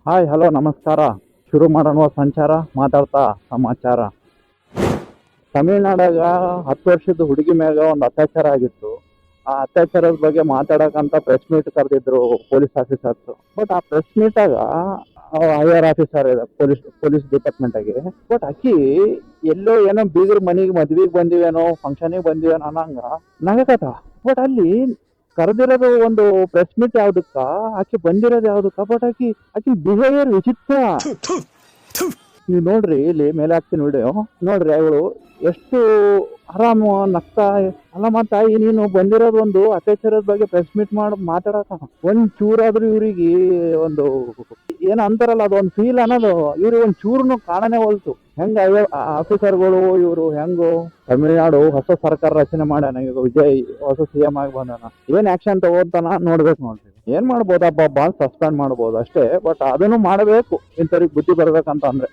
Hi hello ನಮಸ್ಕಾರ. ಶುರು ಮಾಡೋಣ ಸಂಚಾರ ಮಾತಾಡ್ತಾ ಸಮಾಚಾರ. ತಮಿಳ್ನಾಡಾಗ 10 ವರ್ಷದ ಹುಡುಗಿ ಮ್ಯಾಗ ಒಂದು ಅತ್ಯಾಚಾರ ಆಗಿತ್ತು. ಆ ಅತ್ಯಾಚಾರದ ಬಗ್ಗೆ ಮಾತಾಡಕಂತ ಪ್ರೆಸ್ ಮೀಟ್ ಕರೆದಿದ್ರು ಪೊಲೀಸ್ ಆಫೀಸರ್ಸ್. ಬಟ್ ಆ ಪ್ರೆಸ್ ಮೀಟಾಗ ಹೈಯರ್ ಆಫೀಸರ್ ಪೊಲೀಸ್ ಡಿಪಾರ್ಟ್ಮೆಂಟ್ ಆಗಿ, ಬಟ್ ಅಕ್ಕಿ ಎಲ್ಲೋ ಏನೋ ಬೀಗರ ಮನೆಗೆ ಮದ್ವಿಗೆ ಬಂದಿವೇನೋ ಫಂಕ್ಷನಿಗೆ ಬಂದಿವೇನೋ ಅನ್ನಂಗ ನಗಕತ್ತ. ಬಟ್ ಅಲ್ಲಿ ಕರೆದಿರೋದು ಒಂದು ಪ್ರೆಸ್ ಮೀಟ್ ಯಾವ್ದಕ್ಕ, ಆಕಿ ಬಂದಿರೋದು ಯಾವ್ದಕ್ಕ, ಬಟ್ ಆಕಿ ಬಿಹೇವಿಯರ್ ವಿಚಿತ್ರ. ನೀವು ನೋಡ್ರಿ, ಇಲ್ಲಿ ಮೇಲೆ ಹಾಕ್ತೀನಿ ವಿಡಿಯೋ ನೋಡ್ರಿ. ಅವಳು ಎಷ್ಟು ಆರಾಮ ನಗ್ತಾ. ಅಲ್ಲ ಮತ್ತ ನೀನು ಬಂದಿರೋದು ಒಂದು ಅತ್ಯಾಚಾರದ ಬಗ್ಗೆ ಪ್ರೆಸ್ ಮೀಟ್ ಮಾಡಿ ಮಾತಾಡಕ ಒಂದ್ ಚೂರಾದ್ರೂ ಇವ್ರಿಗೆ ಒಂದು ಏನ ಅಂತಾರಲ್ಲ, ಅದೊಂದು ಫೀಲ್ ಅನ್ನೋದು ಇವ್ರಿಗೆ ಒಂದ್ ಚೂರ್ನು ಕಾಣನೇ ಹೋಲ್ತು. ಹೆಂಗ ಆಫೀಸರ್ಗಳು ಇವರು ಹೆಂಗು ತಮಿಳ್ನಾಡು ಹೊಸ ಸರ್ಕಾರ ರಚನೆ ಮಾಡ್ಯಾನ, ಈಗ ವಿಜಯ್ ಹೊಸ CM ಆಗಿ ಬಂದಾನ. ಏನ್ ಆಕ್ಷನ್ ತಗೋತಾನ ನೋಡ್ಬೇಕು ನೋಡ್ರಿ. ಏನ್ ಮಾಡ್ಬೋದಪ್ಪ, ಬಾಳ್ ಸಸ್ಪೆಂಡ್ ಮಾಡ್ಬೋದು ಅಷ್ಟೇ, ಬಟ್ ಅದನ್ನು ಮಾಡಬೇಕು ಇಂಥವ್ರಿಗೆ ಬುದ್ಧಿ ಬರ್ಬೇಕಂತ ಅಂದ್ರೆ.